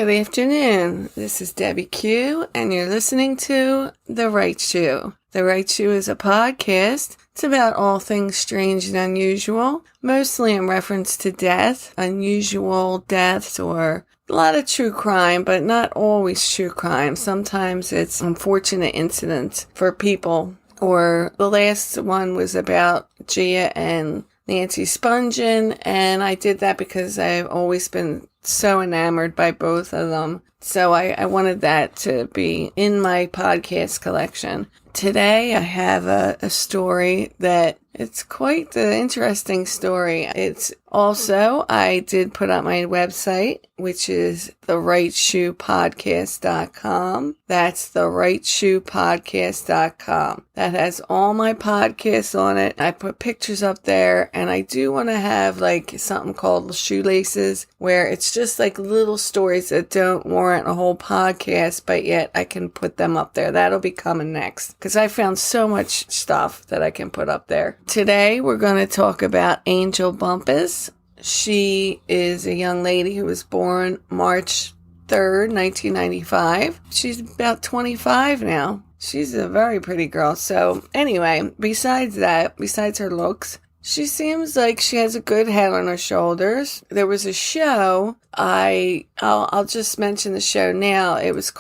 Good afternoon. This is Debbie Q, and you're listening to The Right Shoe. The Right Shoe is a podcast. It's about all things strange and unusual, mostly in reference to death, unusual deaths, or a lot of true crime, but not always true crime. Sometimes it's unfortunate incidents for people. Or the last one was about Gia and Nancy Spungen, and I did that because I've always been so enamored by both of them. So I wanted that to be in my podcast collection. Today I have a story that it's quite the interesting story. It's also, I did put up my website, which is therightshoepodcast.com. That's therightshoepodcast.com. That has all my podcasts on it. I put pictures up there, and I do want to have like something called shoelaces, where it's just like little stories that don't warrant a whole podcast, but yet I can put them up there. That'll be coming next, because I found so much stuff that I can put up there. Today, we're going to talk about Angel Bumpass. She is a young lady who was born March 3rd, 1995. She's about 25 now. She's a very pretty girl. So anyway, besides her looks, she seems like she has a good head on her shoulders. There was a show, I'll just mention the show now. It was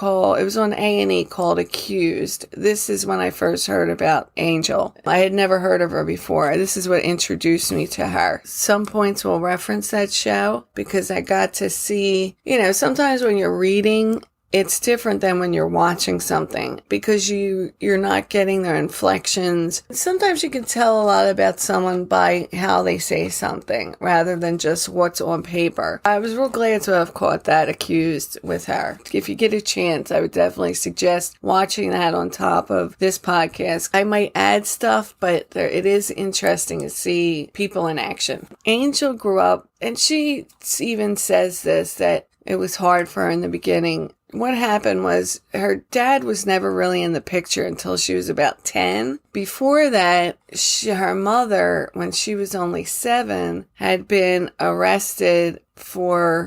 on A&E called Accused. This is when I first heard about Angel. I had never heard of her before. This is what introduced me to her. Some points will reference that show because I got to see, sometimes when you're reading, it's different than when you're watching something because you're not getting their inflections. Sometimes you can tell a lot about someone by how they say something rather than just what's on paper. I was real glad to have caught that Accused with her. If you get a chance, I would definitely suggest watching that on top of this podcast. I might add stuff, but it is interesting to see people in action. Angel grew up, and she even says this, that it was hard for her in the beginning. What happened was her dad was never really in the picture until she was about 10. Before that, her mother, when she was only 7, had been arrested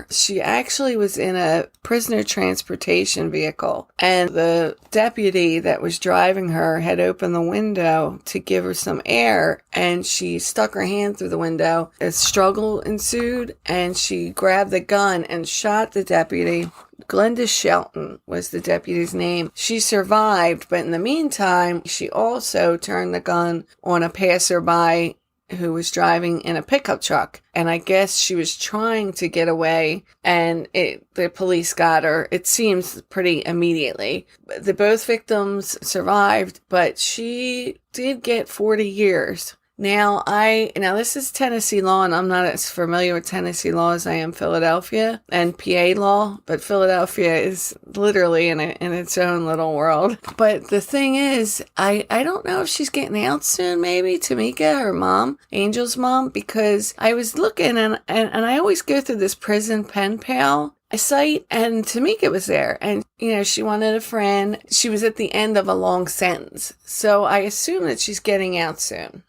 she actually was in a prisoner transportation vehicle, and the deputy that was driving her had opened the window to give her some air, and she stuck her hand through the window. A struggle ensued, and she grabbed the gun and shot the deputy. Glenda Shelton was the deputy's name. She survived, but in the meantime, she also turned the gun on a passerby who was driving in a pickup truck. And I guess she was trying to get away, and the police got her, it seems, pretty immediately. Both victims survived, but she did get 40 years. Now this is Tennessee law, and I'm not as familiar with Tennessee law as I am Philadelphia and PA law, but Philadelphia is literally in its own little world. But the thing is, I don't know if she's getting out soon, maybe, Tamika, her mom, Angel's mom, because I was looking, and I always go through this prison pen pal site, and Tamika was there, and she wanted a friend. She was at the end of a long sentence, so I assume that she's getting out soon.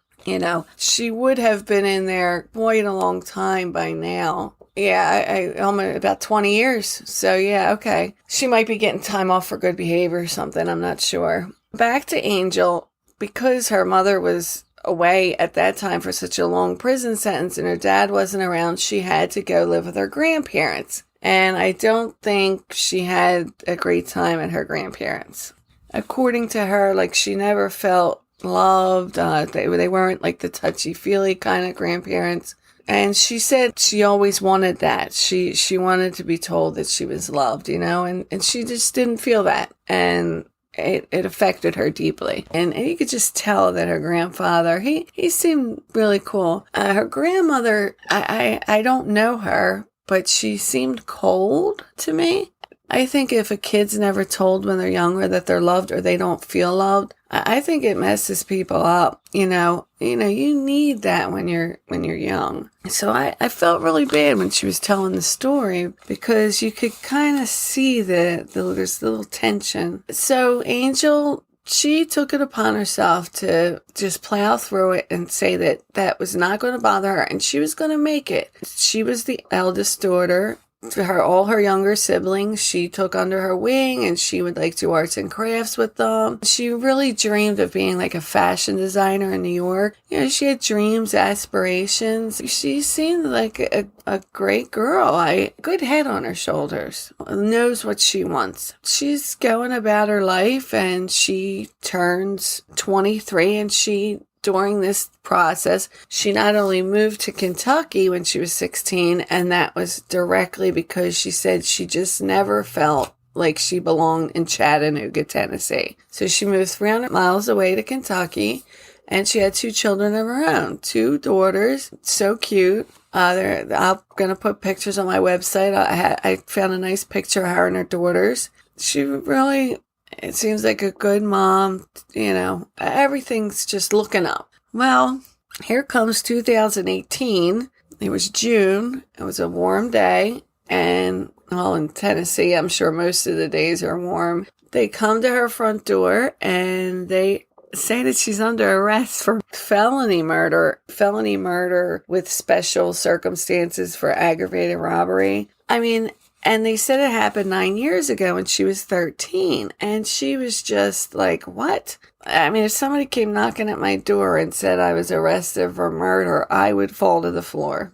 She would have been in there quite a long time by now. Yeah, I almost about 20 years. So yeah, okay. She might be getting time off for good behavior or something. I'm not sure. Back to Angel, because her mother was away at that time for such a long prison sentence and her dad wasn't around, she had to go live with her grandparents. And I don't think she had a great time at her grandparents. According to her, she never felt loved. They weren't like the touchy-feely kind of grandparents. And she said she always wanted that. She wanted to be told that she was loved, and she just didn't feel that. And it affected her deeply. And you could just tell that her grandfather, he seemed really cool. Her grandmother, I don't know her, but she seemed cold to me. I think if a kid's never told when they're younger that they're loved or they don't feel loved, I think it messes people up. You need that when you're young. So I felt really bad when she was telling the story because you could kind of see there's little tension. So Angel, she took it upon herself to just plow through it and say that was not going to bother her and she was going to make it. She was the eldest daughter all her younger siblings she took under her wing, and she would like do arts and crafts with them. She really dreamed of being like a fashion designer in New York. She had dreams, aspirations. She seemed like a great girl. Good head on her shoulders. Knows what she wants. She's going about her life, and she turns 23, and during this process, she not only moved to Kentucky when she was 16, and that was directly because she said she just never felt like she belonged in Chattanooga, Tennessee. So she moved 300 miles away to Kentucky, and she had 2 children of her own, 2 daughters. So cute. I'm going to put pictures on my website. I found a nice picture of her and her daughters. She really... It seems like a good mom, everything's just looking up. Well, here comes 2018. It was June. It was a warm day. And, in Tennessee, I'm sure most of the days are warm. They come to her front door and they say that she's under arrest for felony murder with special circumstances for aggravated robbery. And they said it happened 9 years ago when she was 13. And she was just like, what? If somebody came knocking at my door and said I was arrested for murder, I would fall to the floor.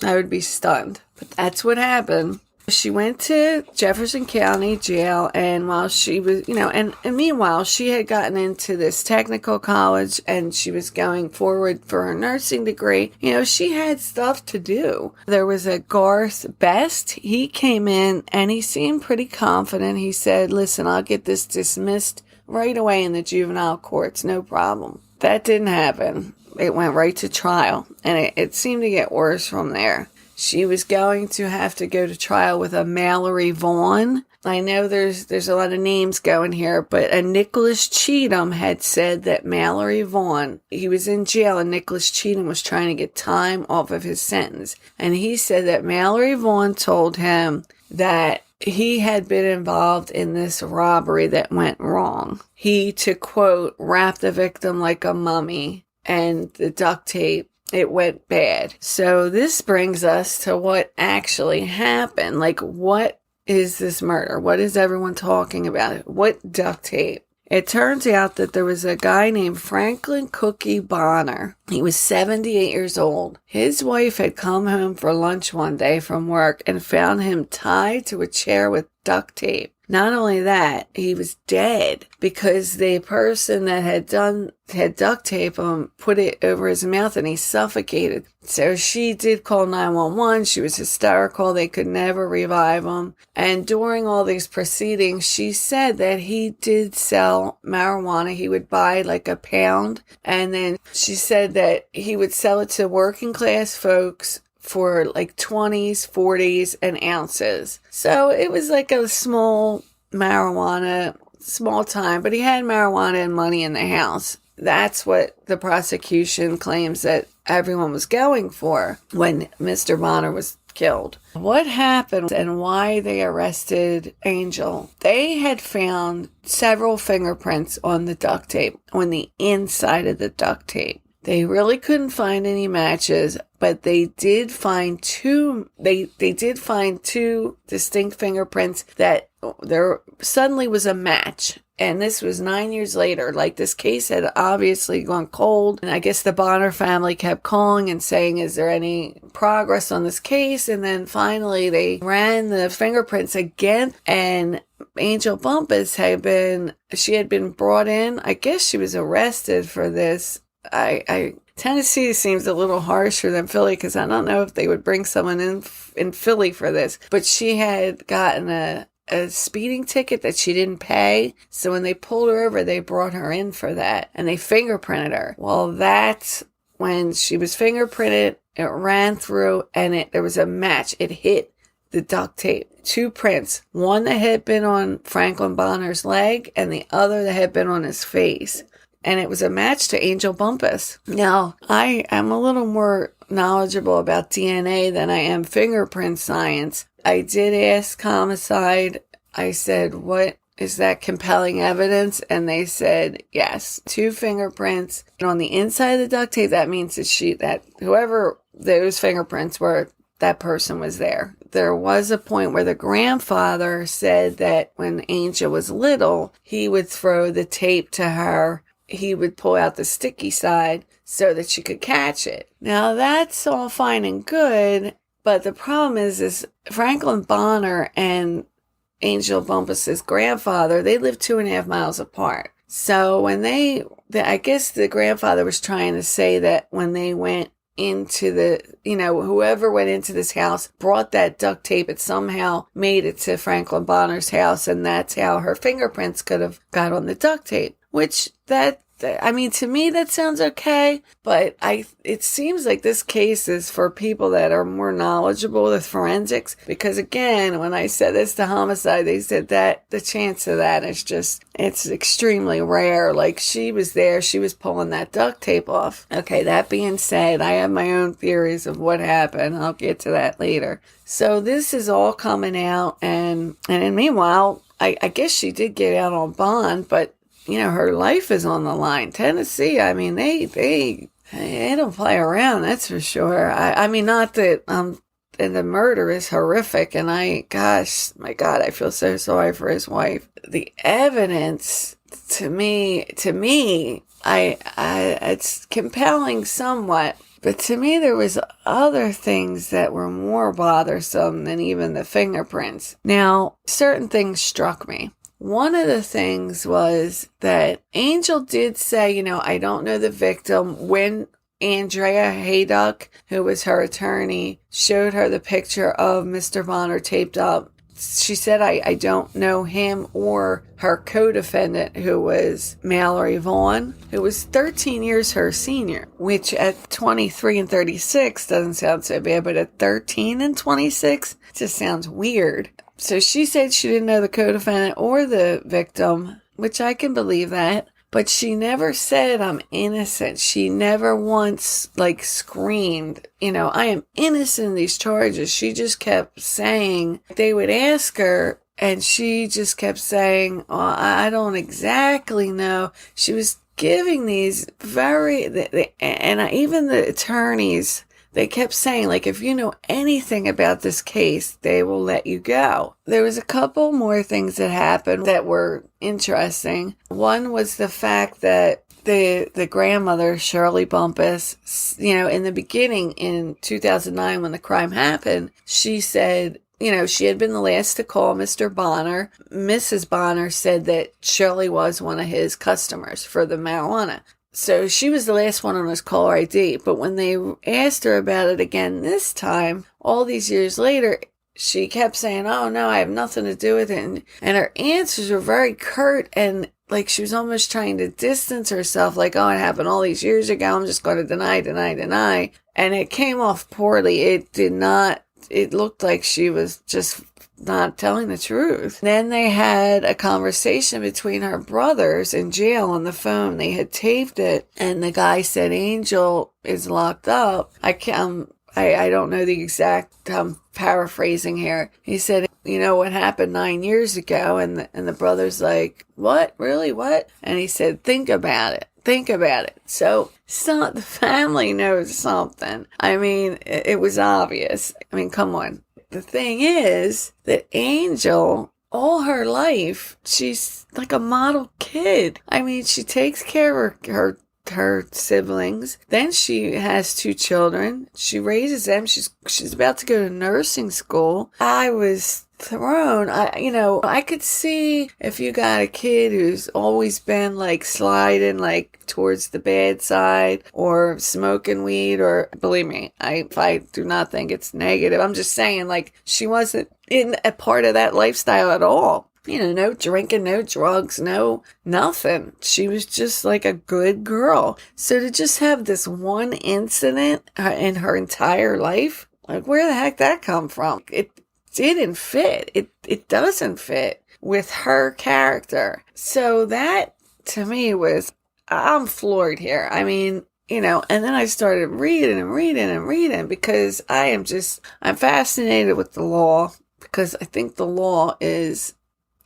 I would be stunned. But that's what happened. She went to Jefferson County Jail, and while she was, and meanwhile, she had gotten into this technical college, and she was going forward for her nursing degree. She had stuff to do. There was a Garth Best. He came in, and he seemed pretty confident. He said, listen, I'll get this dismissed right away in the juvenile courts, no problem. That didn't happen. It went right to trial, and it seemed to get worse from there. She was going to have to go to trial with a Mallory Vaughn. I know there's a lot of names going here, but a Nicholas Cheatham had said that Mallory Vaughn, he was in jail, and Nicholas Cheatham was trying to get time off of his sentence. And he said that Mallory Vaughn told him that he had been involved in this robbery that went wrong. He, to quote, wrapped the victim like a mummy, and the duct tape, it went bad. So this brings us to what actually happened. Like, what is this murder? What is everyone talking about? What duct tape? It turns out that there was a guy named Franklin Cookie Bonner. He was 78 years old. His wife had come home for lunch one day from work and found him tied to a chair with duct tape. Not only that, he was dead because the person that had duct tape him put it over his mouth and he suffocated. So she did call 911. She was hysterical. They could never revive him. And during all these proceedings, she said that he did sell marijuana. He would buy like a pound. And then she said that he would sell it to working class folks for like 20s, 40s, and ounces. So it was like a small marijuana, small time, but he had marijuana and money in the house. That's what the prosecution claims that everyone was going for when Mr. Bonner was killed. What happened and why they arrested Angel? They had found several fingerprints on the duct tape, on the inside of the duct tape. They really couldn't find any matches, but they did find two distinct fingerprints that there suddenly was a match. And this was 9 years later. Like, this case had obviously gone cold. And I guess the Bonner family kept calling and saying, is there any progress on this case? And then finally they ran the fingerprints again. And Angel Bumpass had been brought in. I guess she was arrested for this. Tennessee seems a little harsher than Philly because I don't know if they would bring someone in Philly for this. But she had gotten a speeding ticket that she didn't pay. So when they pulled her over, they brought her in for that. And they fingerprinted her. Well, that's when she was fingerprinted. It ran through and there was a match. It hit the duct tape. 2 prints. One that had been on Franklin Bonner's leg and the other that had been on his face. And it was a match to Angel Bumpass. Now, I am a little more knowledgeable about DNA than I am fingerprint science. I did ask Homicide. I said, what is that compelling evidence? And they said, yes, 2 fingerprints. And on the inside of the duct tape, that means that whoever those fingerprints were, that person was there. there was a point where the grandfather said that when Angel was little, he would throw the tape to her. He would pull out the sticky side so that she could catch it. Now, that's all fine and good, but the problem is Franklin Bonner and Angel Bumpass's grandfather, they lived 2.5 miles apart. So when I guess the grandfather was trying to say that when they went into whoever went into this house brought that duct tape, it somehow made it to Franklin Bonner's house, and that's how her fingerprints could have got on the duct tape, which to me that sounds okay, but it seems like this case is for people that are more knowledgeable with forensics, because again, when I said this to homicide, they said that the chance of that is it's extremely rare. Like, she was there, she was pulling that duct tape off. Okay, that being said, I have my own theories of what happened. I'll get to that later. So this is all coming out, and meanwhile, I guess she did get out on bond, but her life is on the line. Tennessee, I mean, they don't play around, that's for sure. Not that, and the murder is horrific, and my God, I feel so sorry for his wife. The evidence, to me, it's compelling somewhat, but to me, there was other things that were more bothersome than even the fingerprints. Now, certain things struck me. One of the things was that Angel did say, I don't know the victim. When Andrea Hayduck, who was her attorney, showed her the picture of Mr. Bonner taped up, she said, I don't know him or her co-defendant, who was Mallory Vaughn, who was 13 years her senior, which at 23 and 36 doesn't sound so bad, but at 13 and 26 just sounds weird. So she said she didn't know the co-defendant or the victim, which I can believe that. But she never said, I'm innocent. She never once, screamed, I am innocent of these charges. She just kept saying, they would ask her, and she just kept saying, I don't exactly know. She was giving these even the attorneys, they kept saying, if you know anything about this case, they will let you go. There was a couple more things that happened that were interesting. One was the fact that the grandmother, Shirley Bumpass, in the beginning in 2009 when the crime happened, she said, she had been the last to call Mr. Bonner. Mrs. Bonner said that Shirley was one of his customers for the marijuana. So she was the last one on his caller ID, but when they asked her about it again this time, all these years later, she kept saying, oh no, I have nothing to do with it. And her answers were very curt, and she was almost trying to distance herself, oh, it happened all these years ago, I'm just going to deny. And it came off poorly. It looked like she was just not telling the truth. Then they had a conversation between her brothers in jail on the phone. They had taped it, and the guy said Angel is locked up. I don't know the exact, I'm paraphrasing here. He said, what happened 9 years ago? And the brother's like, what? Really? What? And he said, think about it. So the family knows something. It was obvious. Come on. The thing is that Angel, all her life, she's like a model kid. She takes care of her siblings. Then she has 2 children. She raises them. She's about to go to nursing school. I was thrown. I could see if you got a kid who's always been sliding towards the bad side or smoking weed, or believe me, I do not think it's negative. I'm just saying she wasn't in a part of that lifestyle at all. No drinking, no drugs, no nothing. She was just a good girl. So to just have this one incident in her entire life, where the heck that come from? It didn't fit. It doesn't fit with her character. So that, to me, I'm floored here. And then I started reading because I'm fascinated with the law, because I think the law is,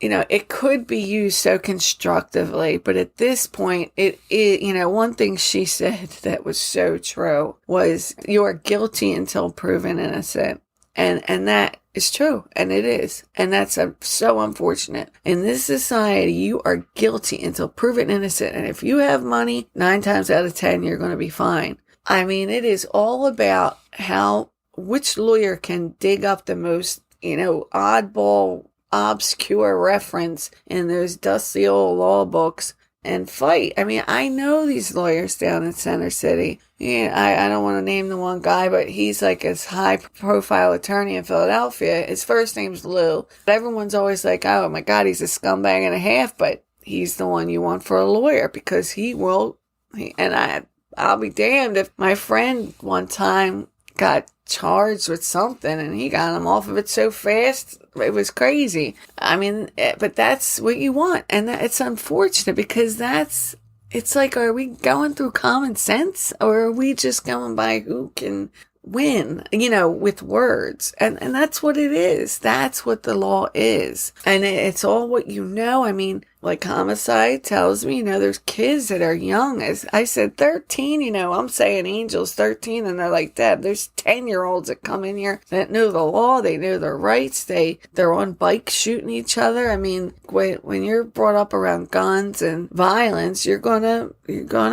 it could be used so constructively, but at this point, one thing she said that was so true was, you are guilty until proven innocent. And that is true, and it is. And that's so unfortunate. In this society, you are guilty until proven innocent. And if you have money, 9 times out of 10, you're going to be fine. I mean, it is all about which lawyer can dig up the most, oddball, obscure reference in those dusty old law books and fight. I mean, I know these lawyers down in Center City. Yeah, I don't want to name the one guy, but he's like a high-profile attorney in Philadelphia. His first name's Lou. Everyone's always like, oh my God, he's a scumbag and a half, but he's the one you want for a lawyer because I'll be damned if my friend one time got charged with something and he got him off of it so fast. It was crazy. I mean, but that's what you want. And it's unfortunate because it's like, are we going through common sense or are we just going by who can win, with words? And that's what it is. That's what the law is. And it's all what you know. I mean, like homicide tells me, there's kids that are young. As I said, 13, I'm saying Angel's 13 and they're like, Dad, there's 10-year-olds that come in here that know the law. They know their rights. They're on bikes shooting each other. I mean, when you're brought up around guns and violence, you're gonna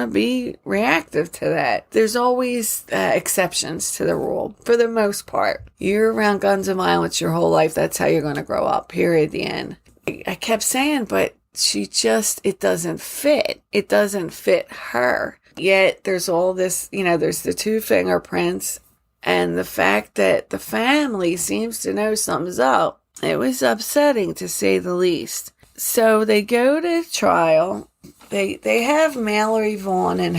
be reactive to that. There's always exceptions to the rule for the most part. You're around guns and violence your whole life. That's how you're going to grow up, period, the end. I kept saying, but it doesn't fit. It doesn't fit her. Yet there's all this, there's the 2 fingerprints and the fact that the family seems to know something's up. It was upsetting to say the least. So they go to trial. They have Mallory Vaughn and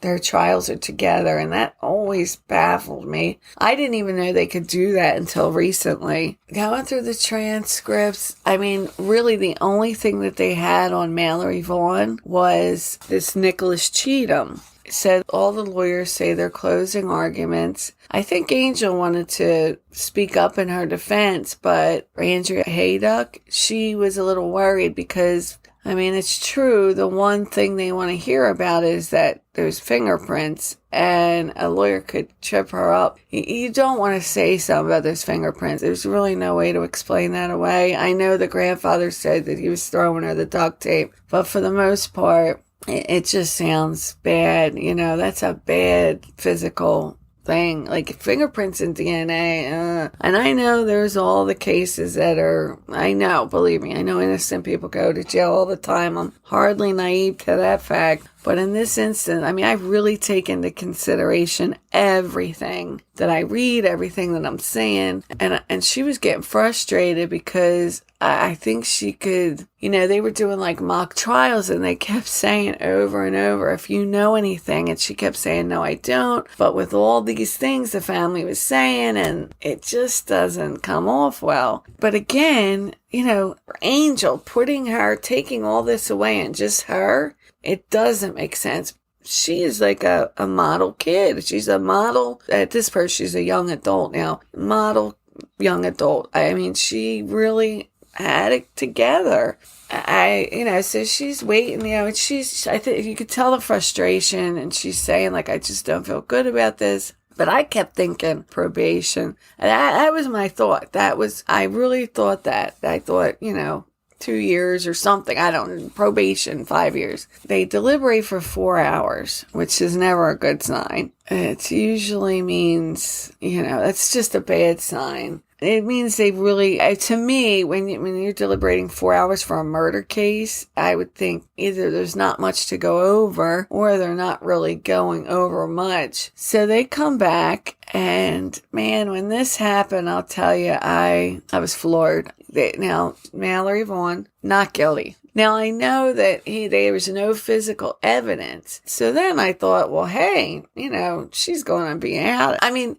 their trials are together, and that always baffled me. I didn't even know they could do that until recently. Going through the transcripts, I mean, really the only thing that they had on Mallory Vaughn was this Nicholas Cheatham. Said all the lawyers say their closing arguments. I think Angel wanted to speak up in her defense, but Andrea Hayduck, she was a little worried because, I mean, it's true. The one thing they want to hear about is that there's fingerprints and a lawyer could trip her up. You don't want to say something about those fingerprints. There's really no way to explain that away. I know the grandfather said that he was throwing her the duct tape, but for the most part, it just sounds bad. That's a bad physical thing, like fingerprints and DNA. And I know there's all the cases believe me, I know innocent people go to jail all the time. I'm hardly naive to that fact. But in this instance, I mean, I've really taken into consideration everything that I read, everything that I'm saying. And she was getting frustrated because I think she could, they were doing like mock trials and they kept saying over and over, if you know anything, and she kept saying, no, I don't. But with all these things the family was saying, and it just doesn't come off well. But again, Angel taking all this away and just her, it doesn't make sense. She is like a model kid. She's a model. At this point, she's a young adult now. Model young adult. I mean, she really had it together. So she's waiting, I think you could tell the frustration and she's saying like, I just don't feel good about this. But I kept thinking probation. That was my thought. I really thought that. I thought, 2 years or something. I don't know. Probation, 5 years. They deliberate for 4 hours, which is never a good sign. It usually means, that's just a bad sign. It means they really, to me, when you're deliberating 4 hours for a murder case, I would think either there's not much to go over or they're not really going over much. So they come back and man, when this happened, I'll tell you, I was floored. Now, Mallory Vaughn, not guilty. Now, I know that there was no physical evidence. So then I thought, well, hey, she's going to be out. I mean,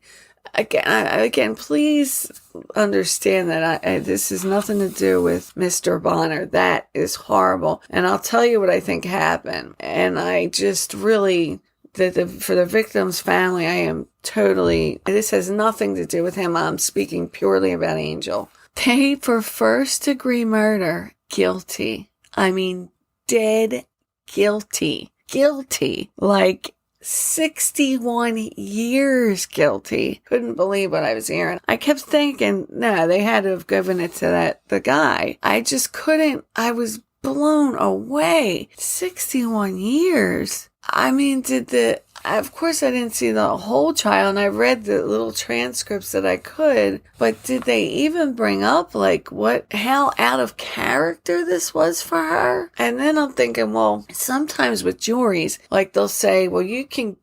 again, please understand that this has nothing to do with Mr. Bonner. That is horrible. And I'll tell you what I think happened. And I just really, for the victim's family, I am totally, this has nothing to do with him. I'm speaking purely about Angel. They, for first degree murder, guilty. I mean, dead guilty. Guilty. Like, 61 years guilty. Couldn't believe what I was hearing. I kept thinking, no, they had to have given it to the guy. I just couldn't. I was blown away. 61 years. I mean, of course I didn't see the whole trial, and I read the little transcripts that I could, but did they even bring up how out of character this was for her? And then I'm thinking, well, sometimes with juries, they'll say, well, you can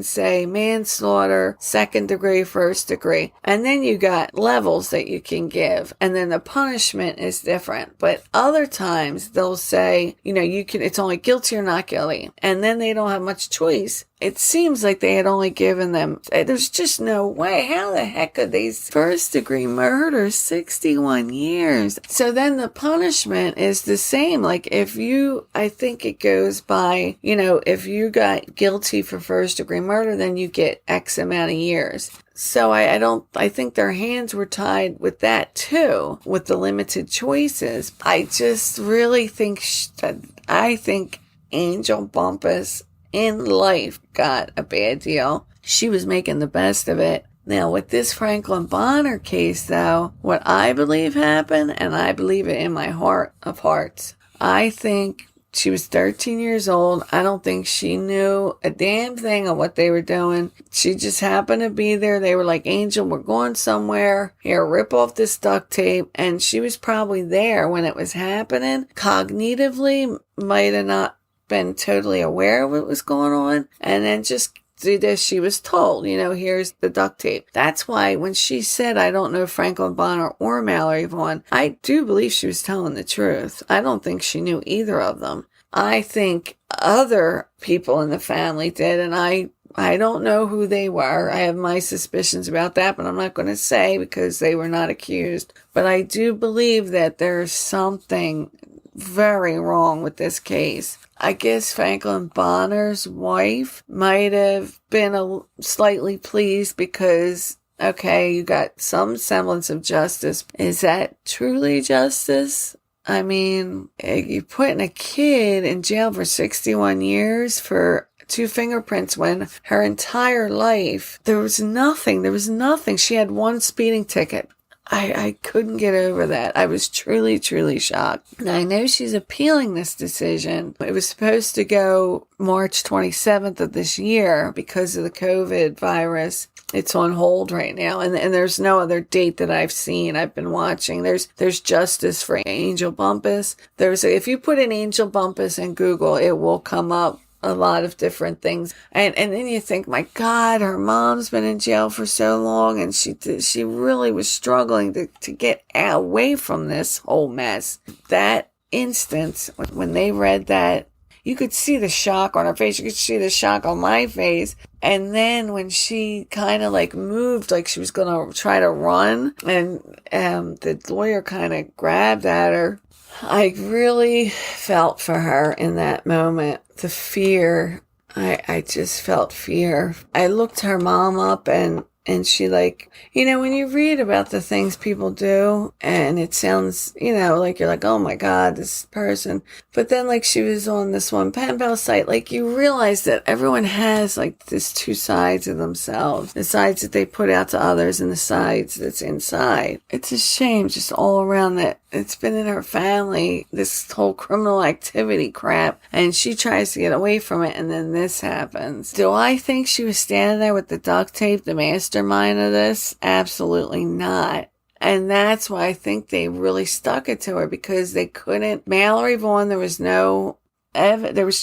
say manslaughter, second degree, first degree, and then you got levels that you can give, and then the punishment is different. But other times they'll say, it's only guilty or not guilty, and then they don't have much choice. It seems like they had only given them, there's just no way. How the heck could they first degree murder 61 years? So then the punishment is the same. I think it goes by, if you got guilty for first degree murder, then you get X amount of years. So I think their hands were tied with that too, with the limited choices. I just really think I think Angel Bumpass in life got a bad deal. She was making the best of it. Now, with this Franklin Bonner case, though, what I believe happened, and I believe it in my heart of hearts, I think she was 13 years old. I don't think she knew a damn thing of what they were doing. She just happened to be there. They were like, Angel, we're going somewhere. Here, rip off this duct tape. And she was probably there when it was happening. Cognitively, might have not been totally aware of what was going on, and then just do this. She was told, here's the duct tape. That's why when she said, I don't know Franklin Bonner or Mallory Vaughn, I do believe she was telling the truth. I don't think she knew either of them. I think other people in the family did, and I don't know who they were. I have my suspicions about that, but I'm not going to say because they were not accused. But I do believe that there's something very wrong with this case. I guess Franklin Bonner's wife might have been slightly pleased because, okay, you got some semblance of justice. Is that truly justice? I mean, you're putting a kid in jail for 61 years for 2 fingerprints when her entire life, there was nothing. She had 1 speeding ticket. I couldn't get over that. I was truly, truly shocked. Now, I know she's appealing this decision. It was supposed to go March 27th of this year because of the COVID virus. It's on hold right now. And there's no other date that I've seen. I've been watching. There's justice for Angel Bumpass. If you put in Angel Bumpass in Google, it will come up a lot of different things. And then you think, my God, her mom's been in jail for so long, and she really was struggling to get away from this whole mess. That instance, when they read that, you could see the shock on her face. You could see the shock on my face. And then when she kind of moved, like she was going to try to run, and the lawyer kind of grabbed at her, I really felt for her in that moment. The fear. I just felt fear. I looked her mom up, and she when you read about the things people do, and it sounds, like you're like, oh my God, this person. But then she was on this one pen pal site, you realize that everyone has this 2 sides of themselves. The sides that they put out to others and the sides that's inside. It's a shame just all around that it's been in her family, this whole criminal activity crap, and she tries to get away from it, and then this happens. Do I think she was standing there with the duct tape, the mastermind of this? Absolutely not. And that's why I think they really stuck it to her, because they couldn't. Mallory Vaughn, there was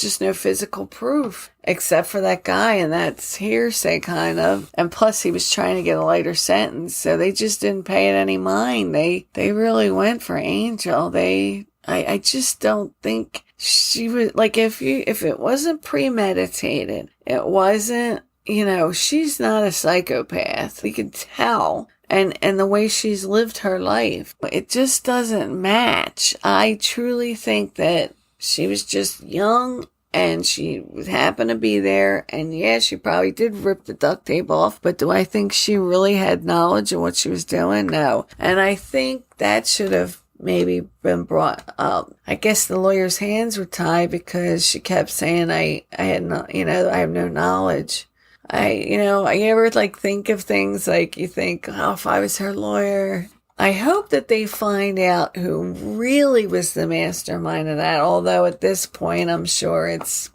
just no physical proof except for that guy, and that's hearsay kind of. And plus he was trying to get a lighter sentence, so they just didn't pay it any mind. They really went for Angel. I just don't think she was if it wasn't premeditated, it wasn't, she's not a psychopath. We could tell. And the way she's lived her life, it just doesn't match. I truly think that she was just young, and she happened to be there, and yeah, she probably did rip the duct tape off, but do I think she really had knowledge of what she was doing? No. And I think that should have maybe been brought up. I guess the lawyer's hands were tied because she kept saying I had no, I have no knowledge. I ever like think of things like you think, oh, if I was her lawyer. I hope that they find out who really was the mastermind of that. Although at this point, I'm sure it's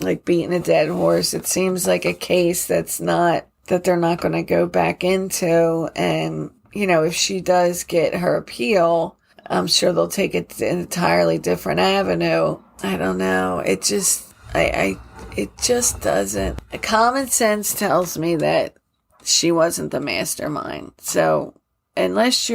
like beating a dead horse. It seems like a case that they're not going to go back into. And, if she does get her appeal, I'm sure they'll take it to an entirely different avenue. I don't know. It just doesn't. Common sense tells me that she wasn't the mastermind. So unless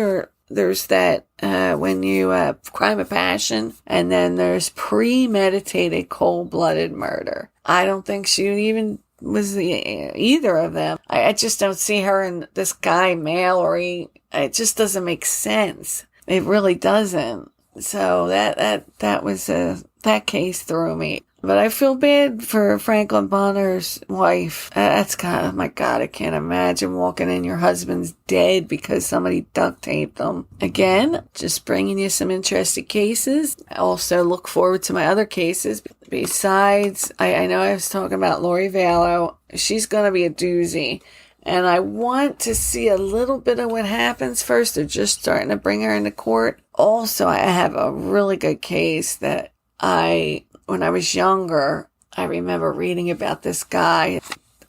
there's that, when you, crime of passion, and then there's premeditated cold-blooded murder. I don't think she even was either of them. I just don't see her and this guy, Mallory. It just doesn't make sense. It really doesn't. So that was that case threw me. But I feel bad for Franklin Bonner's wife. That's oh my God, I can't imagine walking in your husband's dead because somebody duct taped them. Again, just bringing you some interesting cases. I also look forward to my other cases. Besides, I know I was talking about Lori Vallow. She's going to be a doozy. And I want to see a little bit of what happens first. They're just starting to bring her into court. Also, I have a really good case that when I was younger, I remember reading about this guy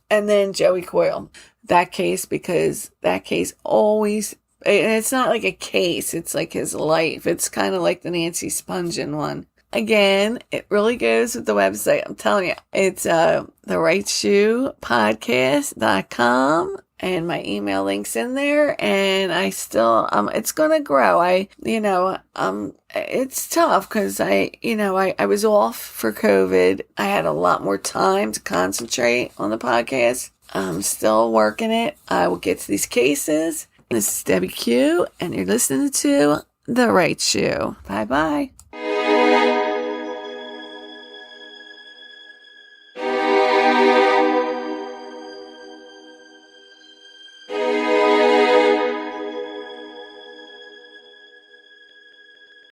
and then Joey Coyle. Because that case always, and it's not like a case, it's like his life. It's kind of like the Nancy Spungen one. Again, it really goes with the website. I'm telling you, it's therightshoepodcast.com. And my email link's in there, and I still, it's gonna grow. It's tough because I was off for COVID. I had a lot more time to concentrate on the podcast. I'm still working it. I will get to these cases. This is Debbie Q, and you're listening to The Right Shoe. Bye-bye.